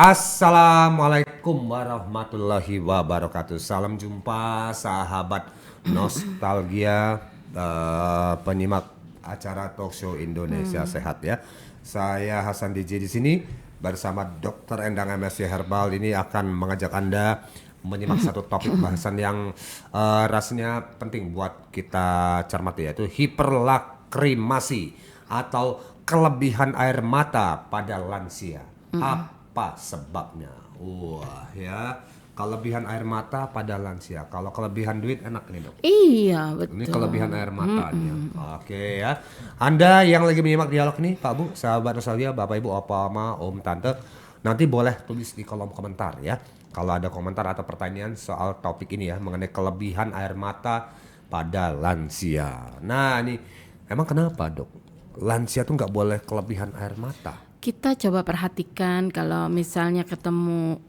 Assalamualaikum warahmatullahi wabarakatuh. Salam jumpa sahabat nostalgia, penyimak acara talk show Indonesia Sehat ya. Saya Hasan DJ di sini bersama Dr. Endang MSc Herbal ini akan mengajak Anda menyimak satu topik bahasan yang rasanya penting buat kita cermati, yaitu hiperlakrimasi atau kelebihan air mata pada lansia. Apa sebabnya? Wah ya, kelebihan air mata pada lansia. Kalau kelebihan duit enak nih dok. Iya betul. Ini kelebihan air matanya. Oke ya. Anda yang lagi menyimak dialog ini, Pak Bu, sahabat nostalgia, Bapak Ibu, Opa, Oma, Om, Tante, nanti boleh tulis di kolom komentar ya. Kalau ada komentar atau pertanyaan soal topik ini ya, mengenai kelebihan air mata pada lansia. Nah ini, emang kenapa dok? Lansia tuh nggak boleh kelebihan air mata? Kita coba perhatikan kalau misalnya ketemu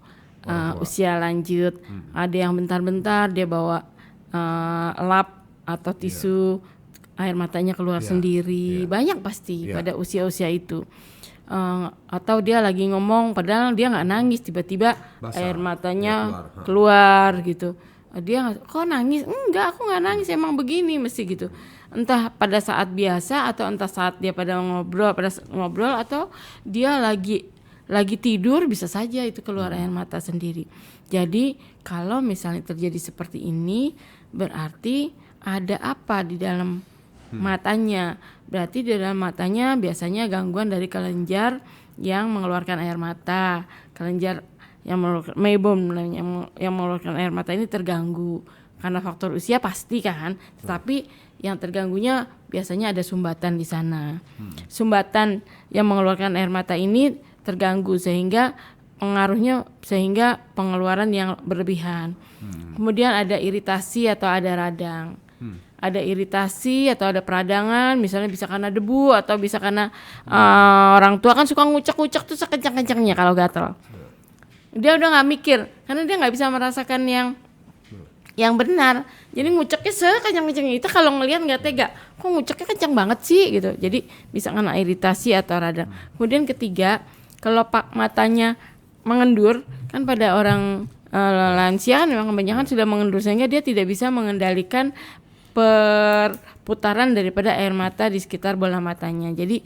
usia lanjut, ada yang bentar-bentar dia bawa lap atau tisu, air matanya keluar sendiri, banyak pasti pada usia-usia itu. Atau dia lagi ngomong padahal dia nggak nangis, tiba-tiba air matanya keluar gitu. Dia kok nangis? Enggak, aku nggak nangis, emang begini mesti gitu. Entah pada saat biasa atau entah saat dia pada ngobrol atau dia lagi tidur, bisa saja itu keluar air mata sendiri. Jadi kalau misalnya terjadi seperti ini, berarti ada apa di dalam matanya. Berarti di dalam matanya biasanya gangguan dari kelenjar yang mengeluarkan air mata. Kelenjar yang mengeluarkan meibum yang mengeluarkan air mata ini terganggu karena faktor usia pasti kan. Tetapi yang terganggunya biasanya ada sumbatan di sana. Sumbatan yang mengeluarkan air mata ini terganggu sehingga pengaruhnya sehingga pengeluaran yang berlebihan. Kemudian ada iritasi atau ada radang. Ada iritasi atau ada peradangan, misalnya bisa karena debu atau bisa karena orang tua kan suka ngucek-ngucek tuh sekencang-kencangnya kalau gatal. Dia udah nggak mikir karena dia nggak bisa merasakan yang benar, jadi nguceknya sekencang-kencangnya itu kalau ngelihat nggak tega, kok nguceknya kencang banget sih gitu. Jadi bisa kena iritasi atau radang. Kemudian ketiga, kelopak matanya mengendur, kan pada orang lansia memang kebanyakan sudah mengendur sehingga dia tidak bisa mengendalikan perputaran daripada air mata di sekitar bola matanya. Jadi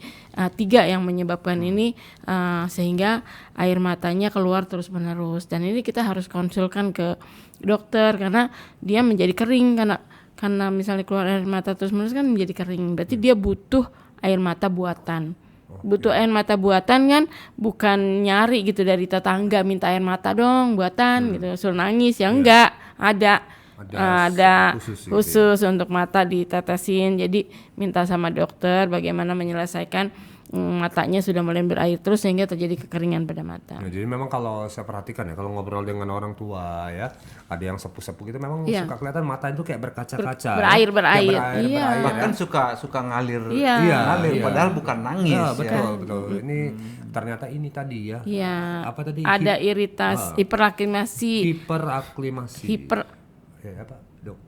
tiga yang menyebabkan ini sehingga air matanya keluar terus menerus, dan ini kita harus konsulkan ke dokter karena dia menjadi kering karena misalnya keluar air mata terus menerus kan menjadi kering. Berarti dia butuh air mata buatan. Butuh air mata buatan kan, bukan nyari gitu dari tetangga minta air mata dong buatan gitu suruh nangis ya, enggak ada khusus untuk mata ditetesin. Jadi minta sama dokter bagaimana menyelesaikan matanya sudah mulai berair terus sehingga terjadi kekeringan pada mata. Nah, jadi memang kalau saya perhatikan ya, kalau ngobrol dengan orang tua ya, ada yang sepuh-sepuh gitu memang suka kelihatan mata itu kayak berkaca-kaca, berair. Iya. Bahkan suka ngalir, Iya. padahal bukan nangis. Betul. Ini ternyata ini tadi ya. Iya. Apa tadi? Ada iritasi, hiperaklimasi. Hiperaklimasi. Apa dok?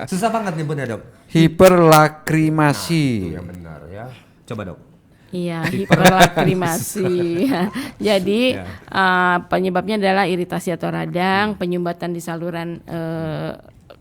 Susah banget nyebutnya dok. Hiperlakrimasi. Itu yang benar ya. Coba dok. Iya, hiperlakrimasi. Jadi penyebabnya adalah iritasi atau radang, penyumbatan di saluran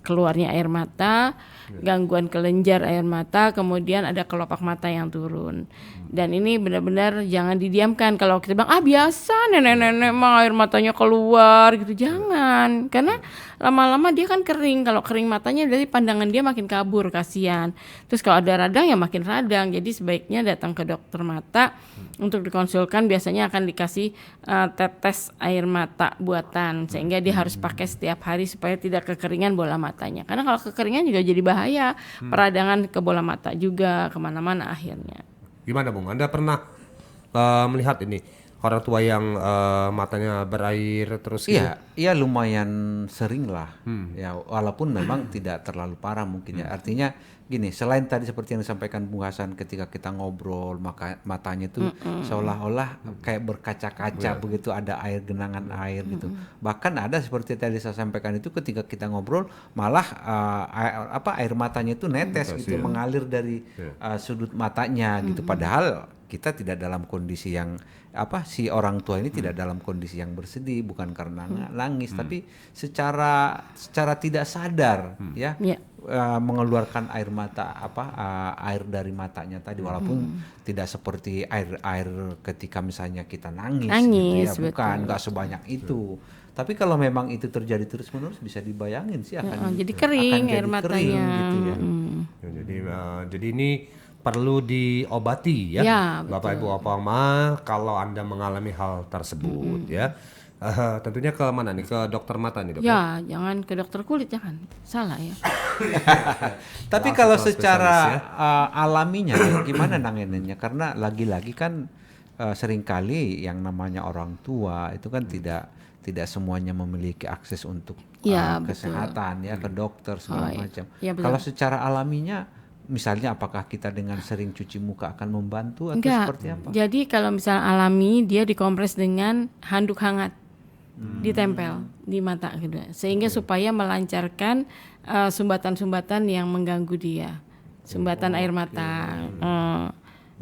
keluarnya air mata, gangguan kelenjar air mata, kemudian ada kelopak mata yang turun. Dan ini benar-benar jangan didiamkan. Kalau kita bilang biasa nenek-nenek mah air matanya keluar gitu, jangan. Karena lama-lama dia kan kering. Kalau kering matanya dari pandangan dia makin kabur, kasihan. Terus kalau ada radang ya makin radang. Jadi sebaiknya datang ke dokter mata untuk dikonsulkan. Biasanya akan dikasih tetes air mata buatan sehingga dia harus pakai setiap hari supaya tidak kekeringan bola matanya. Karena kalau kekeringan juga jadi bahaya, peradangan ke bola mata juga kemana-mana akhirnya. Gimana Bung? Anda pernah melihat ini orang tua yang matanya berair terus? Iya lumayan sering lah. Ya walaupun memang tidak terlalu parah mungkin ya. Artinya gini, selain tadi seperti yang disampaikan Bung Hasan, ketika kita ngobrol maka matanya itu seolah-olah kayak berkaca-kaca begitu, ada air, genangan air gitu. Bahkan ada seperti tadi saya sampaikan itu, ketika kita ngobrol malah air matanya itu netes gitu, mengalir dari sudut matanya gitu. Padahal kita tidak dalam kondisi yang si orang tua ini tidak dalam kondisi yang bersedih, bukan karena nangis, tapi secara tidak sadar ya. Mengeluarkan air mata air dari matanya tadi, walaupun tidak seperti air ketika misalnya kita nangis gitu ya, bukan, nggak sebanyak itu. Tapi kalau memang itu terjadi terus-menerus, bisa dibayangin sih akan jadi kering akan air jadi matanya. kering, gitu ya. Jadi ini perlu diobati ya, Bapak Ibu Opa Oma, kalau Anda mengalami hal tersebut ya. Tentunya ke mana nih? Ke dokter mata nih, Dok? Ya, jangan ke dokter kulit, jangan. Salah ya. Tapi kalau secara alaminya gimana nanganinnya? Karena lagi-lagi kan seringkali yang namanya orang tua itu kan tidak semuanya memiliki akses untuk kesehatan ya, ke dokter segala macam. Kalau secara alaminya, misalnya apakah kita dengan sering cuci muka akan membantu atau seperti apa? Jadi kalau misalnya alami, dia dikompres dengan handuk hangat, ditempel di mata gitu, sehingga supaya melancarkan sumbatan-sumbatan yang mengganggu dia, sumbatan air mata.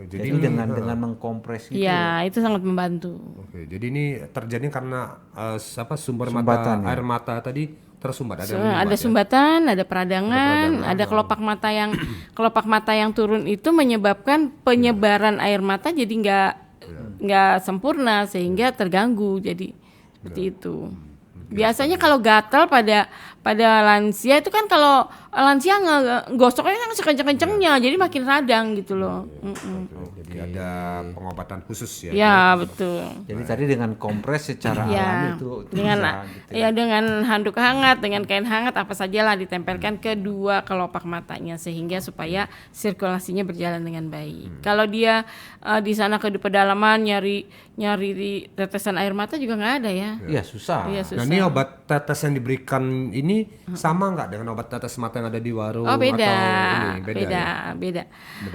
Jadi dengan mengkompres itu. Ya, itu sangat membantu. Oke, jadi ini terjadi karena sumber mata air mata tadi tersumbat, ada sumbatan, ada peradangan, ada kelopak mata yang turun, itu menyebabkan penyebaran air mata jadi nggak sempurna, sehingga terganggu, jadi seperti itu. Biasanya kalau gatal pada lansia itu kan, kalau lansia ngegosoknya kan sekenceng-kencengnya, jadi makin radang gitu loh. Jadi ada pengobatan khusus ya. Ya, betul. Jadi tadi dengan kompres secara alami itu dengan bisa, gitu ya. dengan handuk hangat, dengan kain hangat, apa sajalah ditempelkan ke dua kelopak matanya, sehingga supaya sirkulasinya berjalan dengan baik. Kalau dia di sana ke pedalaman nyari tetesan air mata juga nggak ada ya. Iya, susah. Nah, ini obat tetes yang diberikan ini sama nggak dengan obat tetes mata yang ada di warung? Oh, beda. Atau ini? Beda.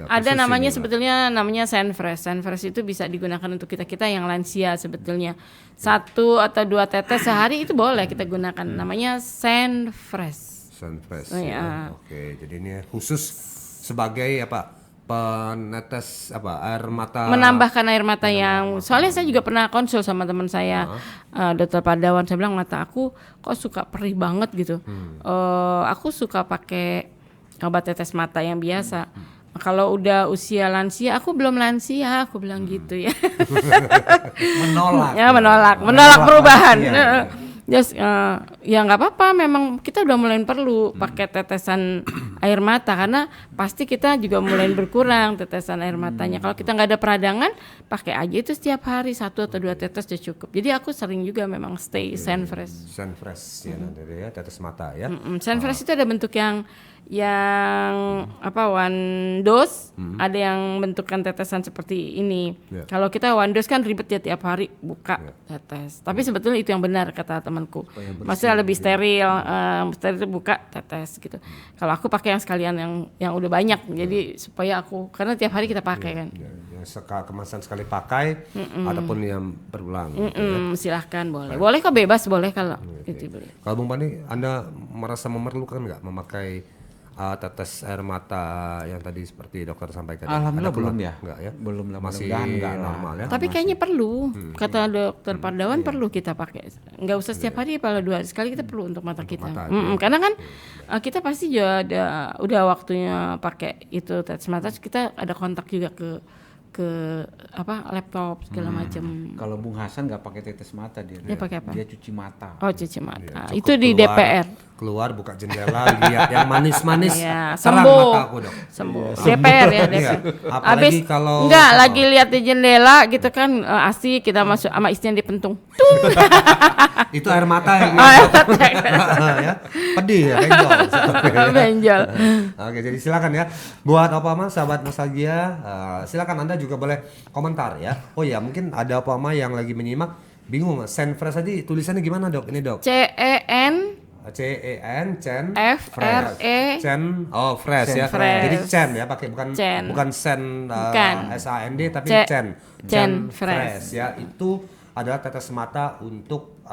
Ada namanya sebetulnya Senfresh. Senfresh itu bisa digunakan untuk kita yang lansia sebetulnya. 1 atau 2 tetes sehari itu boleh kita gunakan. Namanya Senfresh. Senfresh. Ya. Oke, jadi ini khusus sebagai penetes air mata, menambahkan air mata yang, soalnya saya juga pernah konsul sama teman saya, dokter Padawan. Saya bilang, mata aku kok suka perih banget gitu. Aku suka pakai obat tetes mata yang biasa. Kalau udah usia lansia, aku belum lansia, aku bilang gitu ya. menolak perubahan. Just, ya nggak apa-apa, memang kita udah mulai perlu pakai tetesan air mata, karena pasti kita juga mulai berkurang tetesan air matanya. Kalau kita nggak ada peradangan, pakai aja itu setiap hari 1 atau 2 tetes udah cukup. Jadi aku sering juga memang stay Senfresh. Senfresh ya, nanti ya, tetes mata ya. Senfresh itu ada bentuk yang one dose, ada yang bentukan tetesan seperti ini. Kalau kita one dose kan ribet ya, tiap hari buka tetes. Tapi sebetulnya itu yang benar kata temanku. Maksudnya lebih steril, steril itu buka tetes gitu. Kalau aku pakai yang sekalian yang udah banyak, jadi supaya karena tiap hari kita pakai kan. Yang kemasan sekali pakai ataupun yang berulang. Silahkan, boleh kok, bebas boleh kalau itu boleh. Kalau Bung Pani, Anda merasa memerlukan nggak memakai tetes air mata yang tadi seperti dokter sampaikan? Alhamdulillah belum ya. Enggak ya? Belum lah, masih enggak normal ya. Tapi kayaknya perlu. Kata dokter Padawan perlu kita pakai. Enggak usah setiap hari, kalau 2 hari sekali kita perlu untuk mata kita. Karena kan kita pasti juga udah waktunya pakai itu tetes mata, kita ada kontak juga ke laptop segala macam. Kalau Bung Hasan nggak pakai tetes mata dia. Dia pakai apa? Dia cuci mata. Oh, cuci mata. Itu di DPR. Keluar buka jendela, lihat yang manis-manis. Ya, terang sembuh. mata aku, Dok. Sembuh. DPR ya, DPR. Apalagi kalau lagi lihat di jendela gitu kan, asik, kita masuk sama istrinya dipentung. Itu air mata yang ya. Pedih ya, benjol. Oke, jadi silakan ya buat sahabat nostalgia, silakan Anda juga boleh komentar ya. Oh ya, mungkin ada yang lagi menyimak bingung, Senfresh tadi tulisannya gimana, Dok? Ini, Dok. CEN FRE fresh ya. Jadi Cen ya, pakai bukan Sen SAND tapi Cen fresh ya. Itu adalah tetes mata untuk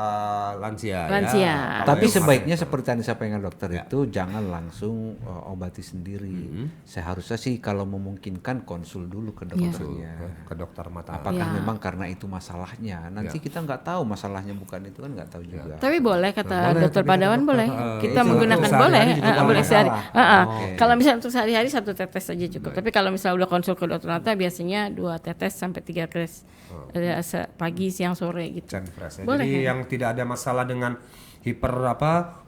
lansia. Lansia. Ya. Tapi Kalau sebaiknya seperti yang disampaikan dokter itu jangan langsung obati sendiri. Seharusnya sih kalau memungkinkan konsul dulu ke dokternya. ke dokter mata. Apakah memang karena itu masalahnya? Nanti kita nggak tahu masalahnya bukan itu kan nggak tahu juga. Tapi boleh kata Boleh, dokter tapi kata Padawan dokter, boleh. Kita itu menggunakan untuk boleh, sehari-hari juga boleh boleh. sehari. Oke. Kalau misalnya untuk sehari-hari 1 tetes saja cukup. Tapi kalau misalnya udah konsul ke dokter mata biasanya 2 tetes sampai 3 tetes pagi, siang, sore gitu. Can fresh ya. Boleh, Jadi ya? yang tidak ada masalah dengan hiper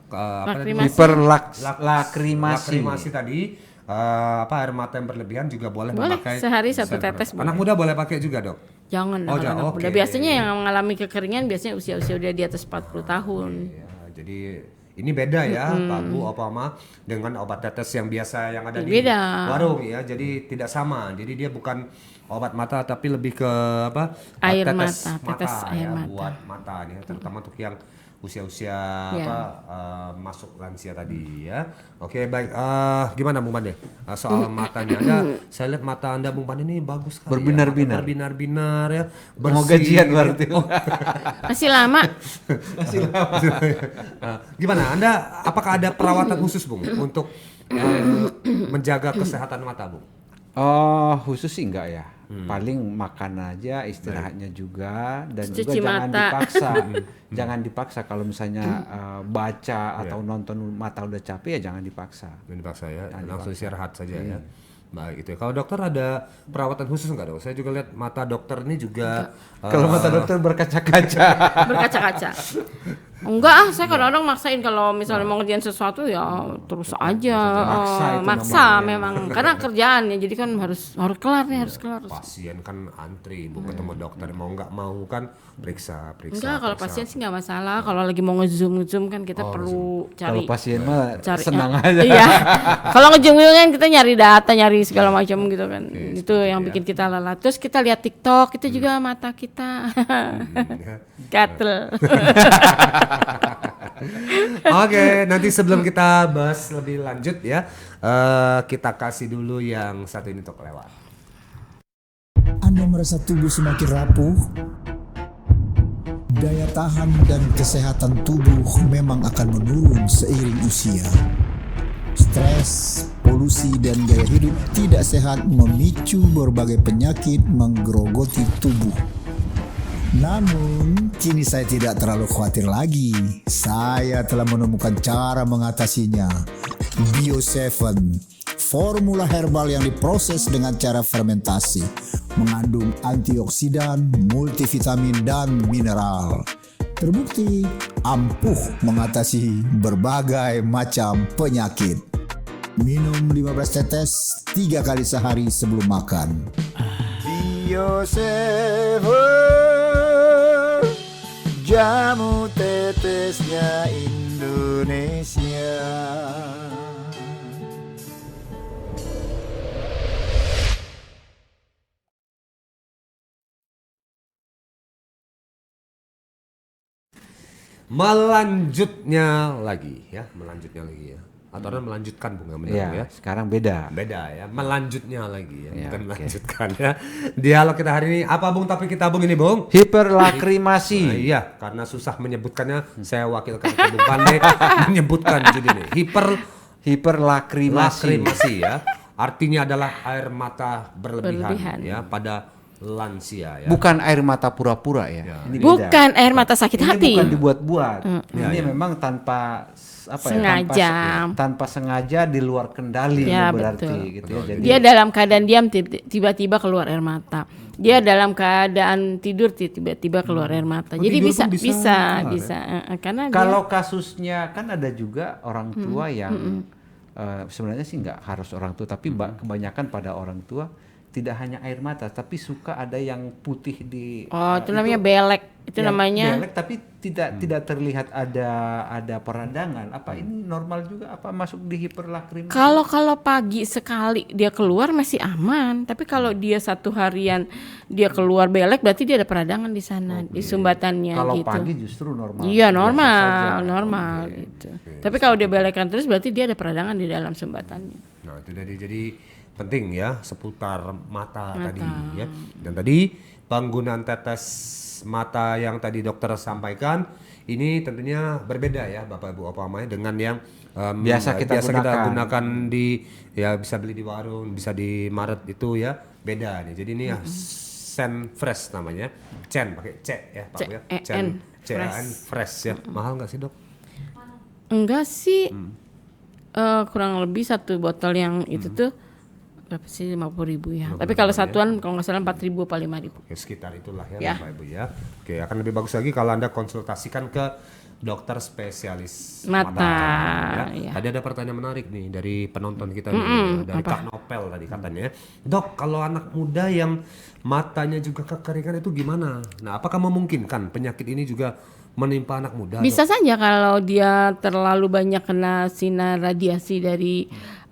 Lakrimasi. Hiperlakrimasi. tadi air mata yang berlebihan juga boleh Boleh, memakai sehari 1 Zen tetes Fresh. Anak muda boleh pakai juga, Dok. Jangan Oh, anak-anak jangan. muda. Oke. Biasanya yang mengalami kekeringan biasanya usia-usia udah di atas 40 tahun. Ya, jadi ini beda ya, Pak Bu, Opama dengan obat tetes yang biasa yang ada di Beda. warung ya. Jadi tidak sama. Jadi dia bukan obat mata tapi lebih ke Air tetes mata, tetes air ya, mata. buat mata nih, terutama untuk yang usia-usia Ya. masuk lansia tadi ya. Oke, baik. Gimana Bung Pande? Soal matanya. Saya lihat mata Anda Bung Pande ini bagus sekali. Berbinar-binar. Ya. Berbinar-binar ya. Mau Bersih gajian gitu. berarti. Masih lama. Gimana? Anda apakah ada perawatan khusus Bung untuk menjaga kesehatan mata Bung? Oh, khusus sih enggak ya. Paling makan aja, istirahatnya juga, dan juga Cuci jangan mata. dipaksa. Jangan dipaksa kalau misalnya baca atau nonton mata udah capek ya jangan dipaksa. Jangan dipaksa ya, langsung istirahat saja ya. Baik itu ya. Kalau dokter ada perawatan khusus nggak dok? Saya juga lihat mata dokter ini juga. Kalau mata dokter berkaca-kaca. Berkaca-kaca. Enggak saya kadang-kadang maksain kalau misalnya mau ngerjain sesuatu ya terus aja. Maksa itu Maksa namanya. memang karena kerjaan ya jadi kan harus kelar nih, harus kelar. Pasien kan antri, Bu, ketemu dokter mau nggak mau kan periksa. Enggak, kalau pasien sih nggak masalah. Kalau lagi mau nge-zoom kan kita perlu Kalau cari pasien mah cari senang aja. Iya. Kalau nge-zoom kan kita nyari data, nyari segala macam gitu kan. Itu yang bikin kita lelah. Terus kita lihat TikTok, itu juga mata kita gatel. Oke, nanti sebelum kita bahas lebih lanjut ya, kita kasih dulu yang satu ini untuk lewat. Anda merasa tubuh semakin rapuh? Daya tahan dan kesehatan tubuh memang akan menurun seiring usia. Stres, polusi, dan gaya hidup tidak sehat memicu berbagai penyakit menggerogoti tubuh. Namun, kini saya tidak terlalu khawatir lagi. Saya telah menemukan cara mengatasinya. Bio7, formula herbal yang diproses dengan cara fermentasi, mengandung antioksidan, multivitamin, dan mineral. Terbukti ampuh mengatasi berbagai macam penyakit. Minum 15 tetes 3 kali sehari sebelum makan. Bio7, jamu tetesnya Indonesia. Melanjutnya lagi ya. Atau orang melanjutkan Bung, yang benar Iya, ya. sekarang beda. Beda ya, melanjutnya lagi ya, Ya, bukan oke. melanjutkan ya. Dialog kita hari ini apa Bung, tapi kita Bung ini Bung? Hiperlakrimasi. Iya, karena susah menyebutkannya, saya wakilkan ke Bung Pande menyebutkan jadi ini. Hiperlakrimasi. Lakrimasi ya. Artinya adalah air mata berlebihan. Berlebihan. Ya pada lansia ya. Bukan air mata pura-pura ya. Ini beda. Bukan air mata sakit Ini hati. bukan dibuat-buat. Ya, Ini ya. memang tanpa Sengaja. tanpa sengaja di luar kendali Ya, ini berarti betul. gitu ya. Jadi Dia dalam keadaan diam tiba-tiba keluar air mata. Dia dalam keadaan tidur tiba-tiba keluar air mata. Oh, Jadi tidur bisa pun bisa keluar ya? karena kalau kasusnya kan ada juga orang tua yang sebenarnya sih nggak harus orang tua, tapi kebanyakan pada orang tua tidak hanya air mata, tapi suka ada yang putih di. itu namanya belek. Itu ya, namanya belek, tapi tidak terlihat ada peradangan. Apa ini normal juga? Apa masuk di hiperlakrimasi? kalau pagi sekali dia keluar masih aman, tapi kalau dia satu harian dia keluar belek berarti dia ada peradangan di sana di sumbatannya Kalau gitu. pagi justru normal. Iya Biasa saja. normal gitu. Tapi kalau dia belekan terus berarti dia ada peradangan di dalam sumbatannya. Nah, itu jadi penting ya seputar mata tadi ya. Dan tadi penggunaan tetes mata yang tadi dokter sampaikan ini tentunya berbeda ya Bapak Ibu Opamanya dengan yang Biasa kita gunakan di ya bisa beli di warung, bisa di Maret itu ya, beda nih. Jadi ini ya Sen Fresh namanya. Cen pakai C ya Pak ya. C-E-N, C-E-N Fresh ya. Mahal nggak sih Dok? Enggak sih, kurang lebih satu botol yang itu tuh berapa sih, 50.000 ya. Tapi kalau satuan kalau nggak salah 4.000 apa 5.000. Oke, sekitar itulah ya, Ya. Bapak Ibu ya. Oke, akan lebih bagus lagi kalau Anda konsultasikan ke dokter spesialis Mata, ya. ya. Tadi ada pertanyaan menarik nih dari penonton kita nih, dari Kak Nopel tadi katanya. Dok, kalau anak muda yang matanya juga kekeringan itu gimana? Nah, apakah memungkinkan penyakit ini juga menimpa anak muda? Bisa saja kalau dia terlalu banyak kena sinar radiasi dari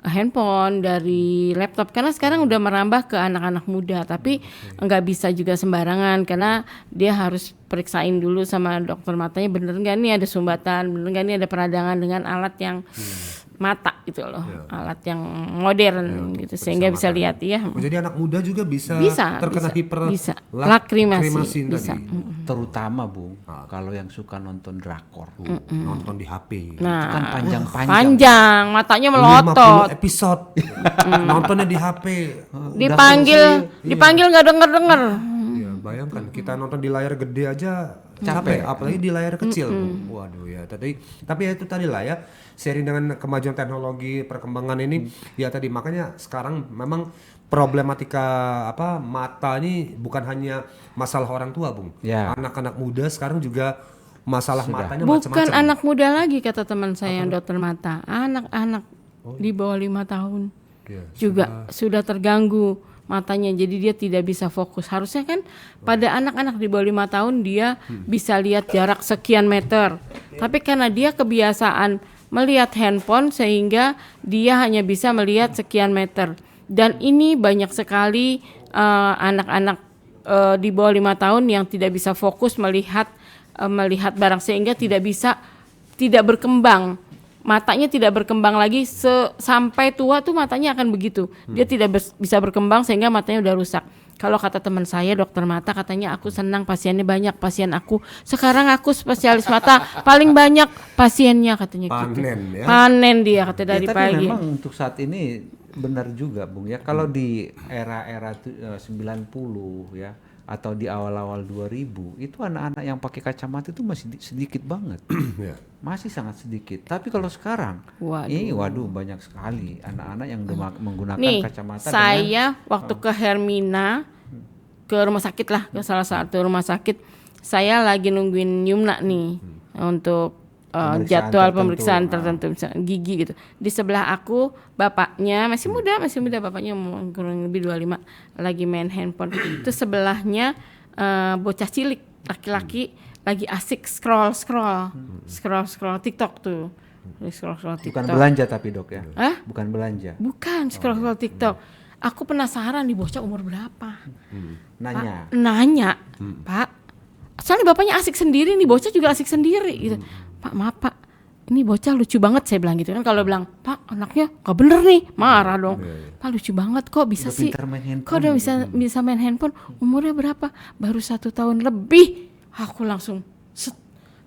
handphone, dari laptop, karena sekarang udah merambah ke anak-anak muda, tapi nggak bisa juga sembarangan karena dia harus periksain dulu sama dokter matanya bener nggak nih ada sumbatan, bener nggak nih ada peradangan dengan alat yang mata gitu loh, alat yang modern gitu sehingga bisa mata. lihat ya. Oh, jadi anak muda juga bisa, Bisa, terkena bisa. Lakrimasi, tadi. bisa. Terutama Bung, kalau yang suka nonton drakor. Nonton di HP. Nah, Kan panjang-panjang. panjang, matanya 50 melotot, episode. Nontonnya di HP. dipanggil nggak denger. Ya, bayangkan kita nonton di layar gede aja capek, apalagi di layar kecil. Waduh ya, tapi ya itu tadi lah ya, seiring dengan kemajuan teknologi, perkembangan ini ya tadi makanya sekarang memang problematika mata ini bukan hanya masalah orang tua, Bung. Ya. Anak-anak muda sekarang juga masalah matanya Bukan macam-macam. anak muda lagi kata teman saya yang dokter mata, anak-anak di bawah 5 tahun Ya, juga sudah terganggu matanya, jadi dia tidak bisa fokus. Harusnya kan pada anak-anak di bawah 5 tahun dia bisa lihat jarak sekian meter, tapi karena dia kebiasaan melihat handphone sehingga dia hanya bisa melihat sekian meter. Dan ini banyak sekali anak-anak di bawah 5 tahun yang tidak bisa fokus melihat barang sehingga tidak berkembang. Matanya tidak berkembang lagi sampai tua tuh matanya akan begitu. Dia tidak bisa berkembang sehingga matanya udah rusak. Kalau kata teman saya dokter mata, katanya aku senang pasiennya banyak, pasien aku sekarang aku spesialis mata paling banyak pasiennya katanya gitu. Panen ya. Panen dia kata dari tapi pagi. memang untuk saat ini benar juga Bung ya, kalau di era-era 90 ya atau di awal-awal 2000 itu anak-anak yang pakai kacamata itu masih sedikit banget. Ya. Masih sangat sedikit. Tapi kalau sekarang waduh banyak sekali anak-anak yang menggunakan Nih, kacamata. saya waktu ke Hermina, ke rumah sakit lah, ke salah satu rumah sakit, saya lagi nungguin Yumna nih untuk jadwal pemeriksaan tertentu, misalnya gigi gitu. Di sebelah aku bapaknya masih muda bapaknya kurang lebih 25 lagi main handphone. Itu sebelahnya bocah cilik laki-laki lagi asik scroll TikTok tuh. Scroll TikTok. Bukan belanja tapi Dok ya. Hah? Bukan belanja. Bukan scroll TikTok. Aku penasaran nih bocah umur berapa. Nanya. Nanya, Pak. Soalnya bapaknya asik sendiri nih, bocah juga asik sendiri gitu. Pak, maaf Pak, ini bocah lucu banget saya bilang gitu kan. Kalau bilang, Pak anaknya gak bener nih, marah dong. Pak lucu banget kok bisa Udah sih. pintar main handphone. Kok udah bisa main handphone, umurnya berapa? Baru 1 tahun lebih. Aku langsung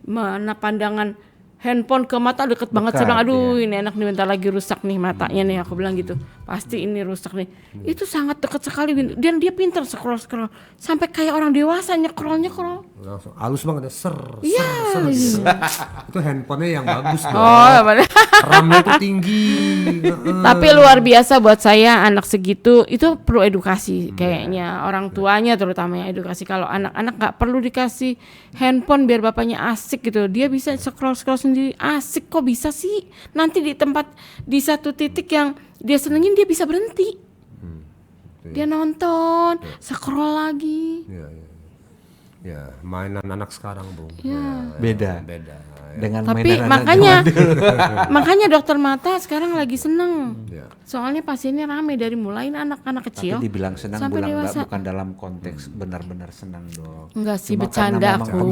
mana pandangan handphone ke mata deket banget. Saya bilang, aduh ini anak nih bentar lagi rusak nih matanya nih. Aku bilang gitu, pasti ini rusak nih. Itu sangat dekat sekali dan dia pintar scroll sampai kayak orang dewasa nyekrol. Langsung halus banget ya, ser Iya. gitu. Itu handphonenya yang bagus dong. Oh, RAM-nya itu tinggi. tapi luar biasa buat saya anak segitu itu perlu edukasi kayaknya orang tuanya terutama yang edukasi. Kalau anak-anak nggak perlu dikasih handphone biar bapaknya asik gitu, dia bisa scroll sendiri asik. Kok bisa sih nanti di satu titik yang dia senengin dia bisa berhenti, dia nonton scroll lagi. Ya, mainan anak sekarang, Bung. Beda. Beda. Dengan Tapi mainan makanya dokter mata sekarang lagi seneng. Ya. Soalnya pasiennya rame dari mulai anak-anak kecil. Tapi dibilang senang sampai dewasa. bukan dalam konteks benar-benar senang Dok. Enggak sih, Cuma bercanda karena aku.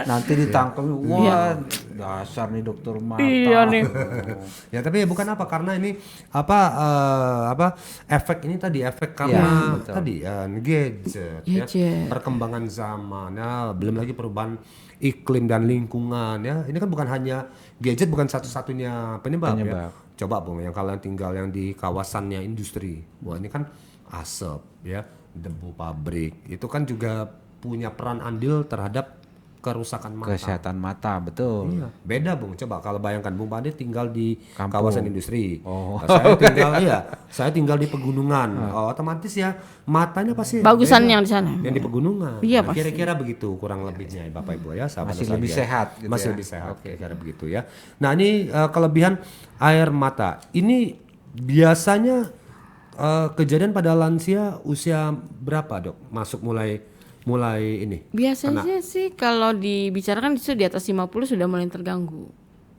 Nanti ditangkap, wah Dasar nih dokter mata. Iya nih. Ya tapi bukan apa karena ini apa efek ini tadi efek karena betul. tadi gadget ya, Gadget. perkembangan zaman ya, belum lagi perubahan iklim dan lingkungan ya. Ini kan bukan hanya gadget, bukan satu-satunya penyebab ya. Coba Bung, yang kalian tinggal yang di kawasannya industri, wah ini kan asap ya, debu pabrik, itu kan juga punya peran andil terhadap kerusakan mata. Kesehatan mata, betul. Iya. Beda Bung, coba kalau bayangkan Bung Pade tinggal di Kampung. kawasan industri. Saya tinggal di pegunungan. Otomatis ya matanya pasti Bagusan beda yang di sana. yang di pegunungan. Iya, Nah, pasti. kira-kira begitu kurang lebihnya Bapak Ibu ya, sahabat Masih nostalgia. lebih sehat gitu Masih ya. lebih sehat kira-kira begitu ya. Nah, ini kelebihan air mata. Ini biasanya kejadian pada lansia usia berapa, Dok? Masuk mulai ini. Biasanya sih kalau dibicarakan itu di atas 50 sudah mulai terganggu.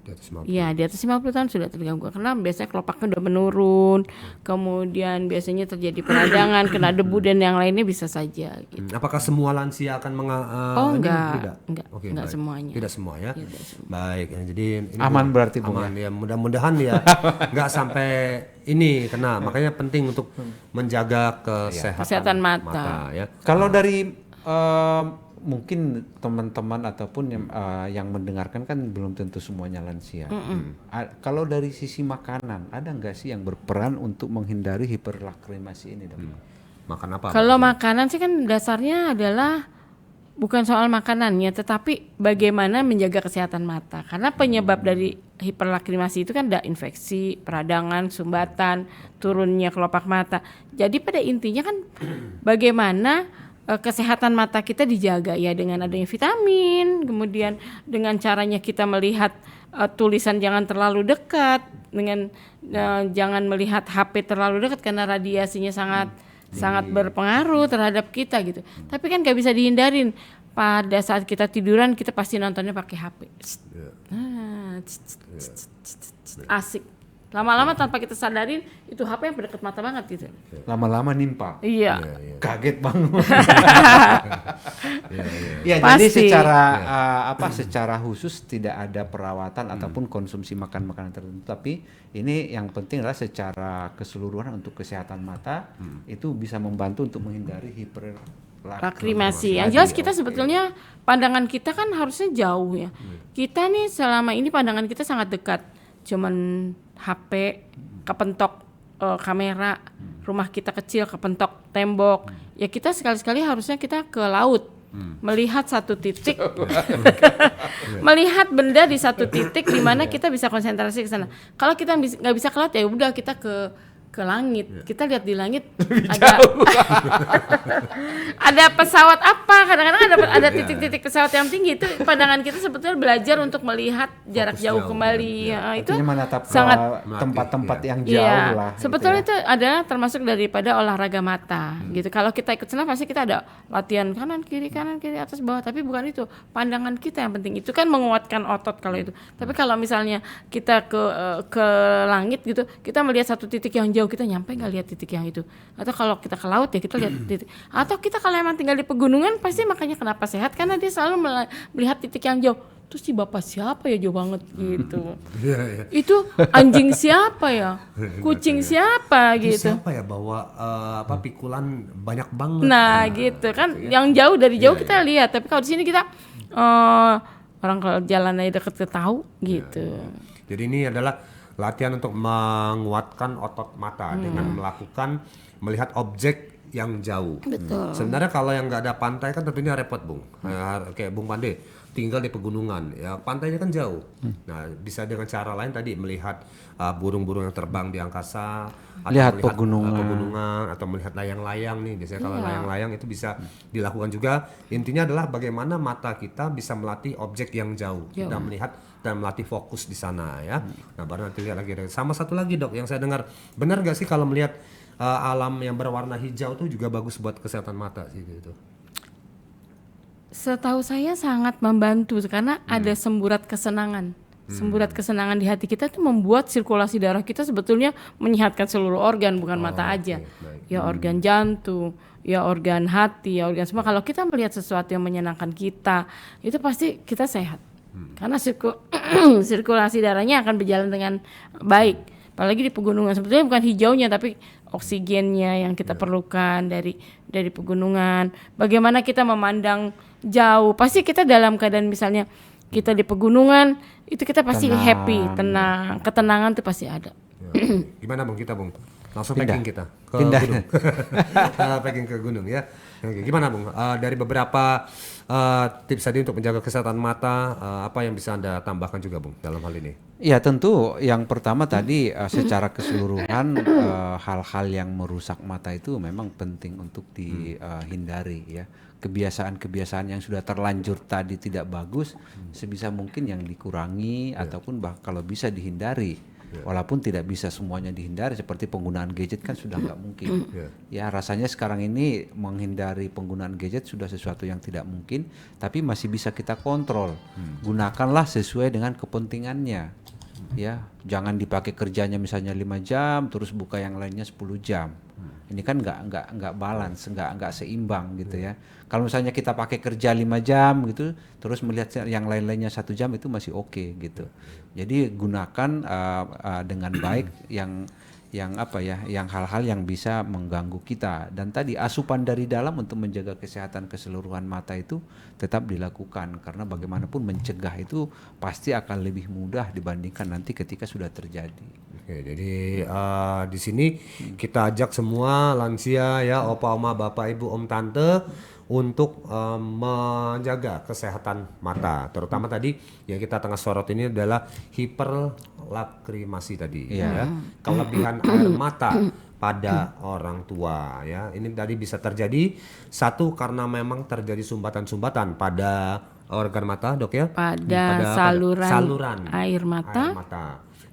Di atas 50. Iya, di atas 50 tahun sudah terganggu karena biasanya kelopaknya udah menurun. Kemudian biasanya terjadi peradangan, kena debu dan yang lainnya bisa saja gitu. Apakah semua lansia akan Oh, ini? enggak. Tidak. Enggak, Oke, enggak baik. semuanya. Tidak semua ya. Baik, ya, jadi ini Aman berarti, Bung, aman ya. Mudah-mudahan ya enggak sampai ini kena. Makanya penting untuk menjaga Kesehatan mata. ya. Kalau dari mungkin teman-teman ataupun yang mendengarkan kan belum tentu semuanya lansia. Kalau dari sisi makanan, ada nggak sih yang berperan untuk menghindari hiperlakrimasi ini, Dok? Makan apa? Kalau makanan sih kan dasarnya adalah bukan soal makanannya, tetapi bagaimana menjaga kesehatan mata. Karena penyebab dari hiperlakrimasi itu kan ada infeksi, peradangan, sumbatan, turunnya kelopak mata. Jadi pada intinya kan bagaimana kesehatan mata kita dijaga ya dengan adanya vitamin, kemudian dengan caranya kita melihat tulisan jangan terlalu dekat, dengan jangan melihat HP terlalu dekat karena radiasinya sangat berpengaruh terhadap kita gitu. Tapi kan gak bisa dihindarin. Pada saat kita tiduran kita pasti nontonnya pakai HP. Asik. Lama-lama tanpa kita sadarin itu HP yang berdekat mata banget gitu. Lama-lama nimpa. Iya. Kaget banget. Ya, jadi Pasti. secara khusus tidak ada perawatan ataupun konsumsi makanan tertentu, tapi ini yang penting adalah secara keseluruhan untuk kesehatan mata itu bisa membantu untuk menghindari Lakrimasi. Yang jelas kita sebetulnya pandangan kita kan harusnya jauh ya. Kita nih selama ini pandangan kita sangat dekat. Cuman HP, kepentok kamera, rumah kita kecil kepentok tembok. Ya kita sekali-sekali harusnya kita ke laut. Melihat satu titik, melihat benda di satu titik di mana kita bisa konsentrasi ke sana. Kalau kita nggak bisa ke laut ya udah kita ke langit. Kita lihat di langit ada pesawat apa, kadang-kadang ada titik-titik pesawat yang tinggi. Itu pandangan kita sebetulnya belajar untuk melihat jarak jauh kembali. Ya, itu Artinya menatap sangat tempat-tempat yang jauh iya, lah. sebetulnya itu adalah termasuk daripada olahraga mata gitu. Kalau kita ikut senam pasti kita ada latihan kanan kiri atas bawah, tapi bukan itu. Pandangan kita yang penting. Itu kan menguatkan otot kalau itu. Tapi kalau misalnya kita ke langit gitu, kita melihat satu titik yang jauh, kita nyampe nggak lihat titik yang itu. Atau kalau kita ke laut ya kita lihat titik. Atau kita kalau emang tinggal di pegunungan pasti makanya kenapa sehat, karena dia selalu melihat titik yang jauh. Terus si bapak siapa ya jauh banget gitu. Itu anjing siapa ya, kucing siapa gitu. Siapa ya bawa pikulan banyak banget. Nah gitu kan, yang jauh dari jauh kita lihat. Tapi kalau di sini kita orang kalau jalan aja deket tahu gitu. Jadi ini adalah latihan untuk menguatkan otot mata dengan melihat objek yang jauh. Betul. Sebenarnya kalau yang nggak ada pantai kan tentunya repot Bung. Kayak Bung Pande tinggal di pegunungan, ya pantainya kan jauh. Nah bisa dengan cara lain tadi melihat burung-burung yang terbang di angkasa, atau Lihat melihat pegunungan. atau melihat layang-layang nih. Biasanya kalau layang-layang itu bisa dilakukan juga. Intinya adalah bagaimana mata kita bisa melatih objek yang jauh. Kita melihat dan melatih fokus di sana ya. Nah baru nanti lihat lagi. Sama satu lagi Dok yang saya dengar, benar gak sih kalau melihat alam yang berwarna hijau itu juga bagus buat kesehatan mata sih gitu? Setahu saya sangat membantu karena ada semburat kesenangan. Semburat kesenangan di hati kita itu membuat sirkulasi darah kita sebetulnya menyehatkan seluruh organ, bukan mata aja. Ya organ jantung, ya organ hati, ya organ semua. Kalau kita melihat sesuatu yang menyenangkan kita, itu pasti kita sehat. Karena sirkulasi darahnya akan berjalan dengan baik. Apalagi di pegunungan, sebetulnya bukan hijaunya tapi oksigennya yang kita perlukan dari pegunungan. Bagaimana kita memandang jauh, pasti kita dalam keadaan misalnya kita di pegunungan itu kita pasti happy, tenang, ketenangan itu pasti ada. Gimana Bung kita Bung? Langsung Pindah. packing kita ke gunung. Packing ke gunung ya. Oke, gimana Bung? Dari beberapa tips tadi untuk menjaga kesehatan mata, apa yang bisa Anda tambahkan juga Bung dalam hal ini? Ya tentu yang pertama tadi secara keseluruhan hal-hal yang merusak mata itu memang penting untuk dihindari ya. Kebiasaan-kebiasaan yang sudah terlanjur tadi tidak bagus sebisa mungkin yang dikurangi ataupun kalau bisa dihindari. Walaupun tidak bisa semuanya dihindari seperti penggunaan gadget kan sudah nggak mungkin. Ya rasanya sekarang ini menghindari penggunaan gadget sudah sesuatu yang tidak mungkin, tapi masih bisa kita kontrol. Gunakanlah sesuai dengan kepentingannya. Ya, jangan dipakai kerjanya misalnya 5 jam terus buka yang lainnya 10 jam. Ini kan nggak balance, nggak seimbang gitu ya. Kalau misalnya kita pakai kerja 5 jam gitu, terus melihat yang lain-lainnya 1 jam itu masih oke gitu. Jadi gunakan dengan baik yang hal-hal yang bisa mengganggu kita. Dan tadi asupan dari dalam untuk menjaga kesehatan keseluruhan mata itu tetap dilakukan karena bagaimanapun mencegah itu pasti akan lebih mudah dibandingkan nanti ketika sudah terjadi. Oke, jadi di sini kita ajak semua lansia ya, opa, oma, bapak, ibu, om, tante untuk menjaga kesehatan mata. Terutama tadi yang kita tengah sorot ini adalah hiperlakrimasi tadi ya. Kelebihan air mata pada orang tua ya. Ini tadi bisa terjadi satu karena memang terjadi sumbatan-sumbatan pada organ mata, Dok ya. Pada saluran air mata.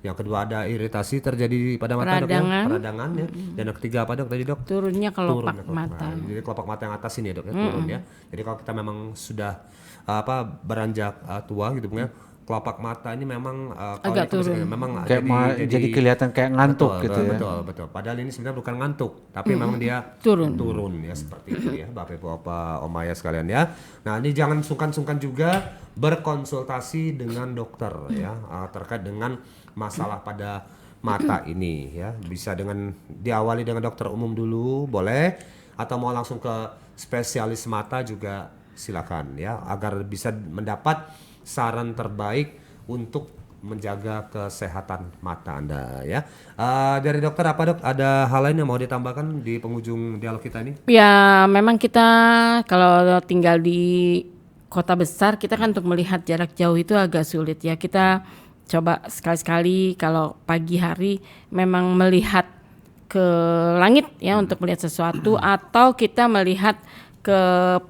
Yang kedua ada iritasi terjadi pada mata, Dok ya, peradangan ya. Dan yang ketiga apa Dok tadi Dok? Turunnya kelopak mata. Jadi kelopak mata yang atas ini ya Dok ya, turun ya. Jadi kalau kita memang sudah beranjak tua gitu ya, kelopak mata ini memang agak turun. Memang Kayak jadi kelihatan kayak ngantuk gitu ya. Betul. Padahal ini sebenarnya bukan ngantuk, tapi memang dia turun ya seperti itu ya, Bapak Ibu Opa Oma ya sekalian ya. Nah, ini jangan sungkan-sungkan juga berkonsultasi dengan dokter ya terkait dengan masalah pada mata ini ya. Bisa dengan diawali dengan dokter umum dulu boleh, atau mau langsung ke spesialis mata juga silakan ya, agar bisa mendapat saran terbaik untuk menjaga kesehatan mata Anda ya. Dari dokter apa Dok? Ada hal lain yang mau ditambahkan di penghujung dialog kita ini? Ya, memang kita kalau tinggal di kota besar kita kan untuk melihat jarak jauh itu agak sulit ya. Kita coba sekali-sekali kalau pagi hari memang melihat ke langit ya untuk melihat sesuatu, atau kita melihat ke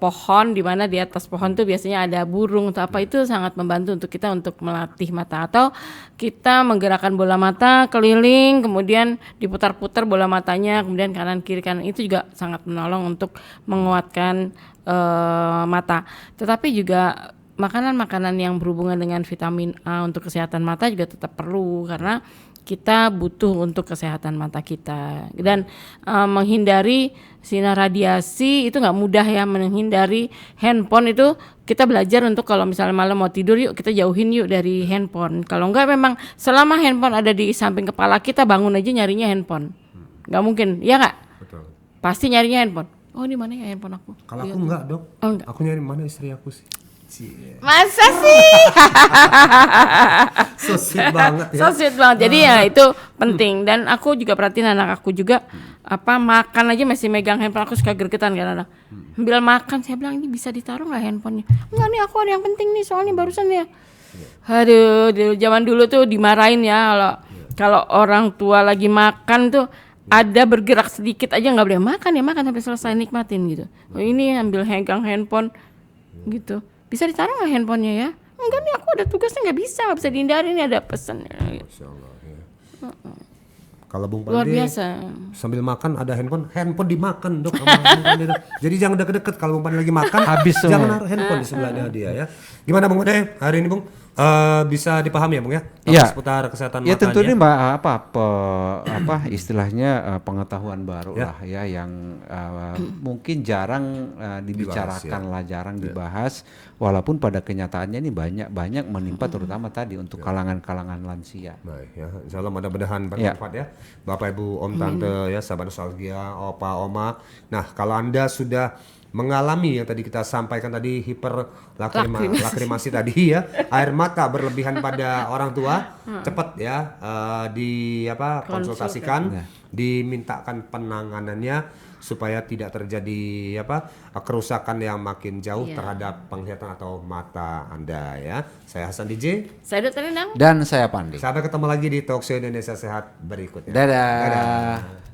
pohon di mana di atas pohon tuh biasanya ada burung atau apa, itu sangat membantu untuk kita untuk melatih mata. Atau kita menggerakkan bola mata keliling, kemudian diputar-putar bola matanya, kemudian kanan kiri kanan, itu juga sangat menolong untuk menguatkan mata. Tetapi juga makanan-makanan yang berhubungan dengan vitamin A untuk kesehatan mata juga tetap perlu, karena kita butuh untuk kesehatan mata kita. Dan menghindari sinar radiasi itu nggak mudah ya. Menghindari handphone itu kita belajar untuk kalau misalnya malam mau tidur, yuk kita jauhin yuk dari handphone. Kalau enggak, memang selama handphone ada di samping kepala kita, bangun aja nyarinya handphone. Nggak mungkin, ya nggak? Betul. Pasti nyarinya handphone. Oh, di mana ya handphone aku? Kalau aku enggak Dok. Oh, enggak. Aku nyari mana istri aku sih. Masa sih? So sweet banget ya. So sweet banget. Jadi ya itu penting. Dan aku juga perhatiin anak aku juga makan aja masih megang handphone. Aku suka gergetan kan anak. Sambil makan saya bilang, ini bisa ditaruh nggak handphonenya? Enggak nih, aku ada yang penting nih soalnya barusan ya. Aduh, zaman dulu tuh dimarahin ya kalau orang tua lagi makan tuh ada bergerak sedikit aja nggak boleh makan ya, makan sampai selesai, nikmatin gitu. Oh, ini ambil megang handphone gitu. Bisa ditaruh nggak handphonenya ya? Enggak nih, aku ada tugasnya, nggak bisa dihindari, ini ada pesan. Masya Allah ya. Kalau Bung Luar Pandi biasa. sambil makan ada handphone dimakan Dok sama Bung Pandi, Dok. Jadi jangan deket-deket kalau Bung Pandi lagi makan, Habis semua. jangan naruh handphone di sebelahnya dia ya. Gimana Bung Pandi hari ini Bung? Bisa dipahami ya Bung ya? Iya. Seputar kesehatan Ya matanya. tentu ini apa istilahnya pengetahuan baru lah ya yang mungkin jarang dibicarakan lah, jarang dibahas, walaupun pada kenyataannya ini banyak menimpa terutama tadi untuk kalangan-kalangan lansia. Baik ya, insya Allah mudah-mudahan bermanfaat ya. Bapak Ibu Om Tante ya, sahabat nostalgia, Opa Oma. Nah kalau Anda sudah mengalami yang tadi kita sampaikan tadi lakrimasi tadi ya, air mata berlebihan pada orang tua, cepat ya konsultasikan, dimintakan penanganannya supaya tidak terjadi kerusakan yang makin jauh terhadap penglihatan atau mata Anda ya. Saya Hasan DJ. Saya Dr. Endang. Dan saya Pandi. Sampai ketemu lagi di Talkshow Indonesia Sehat berikutnya. Dadah.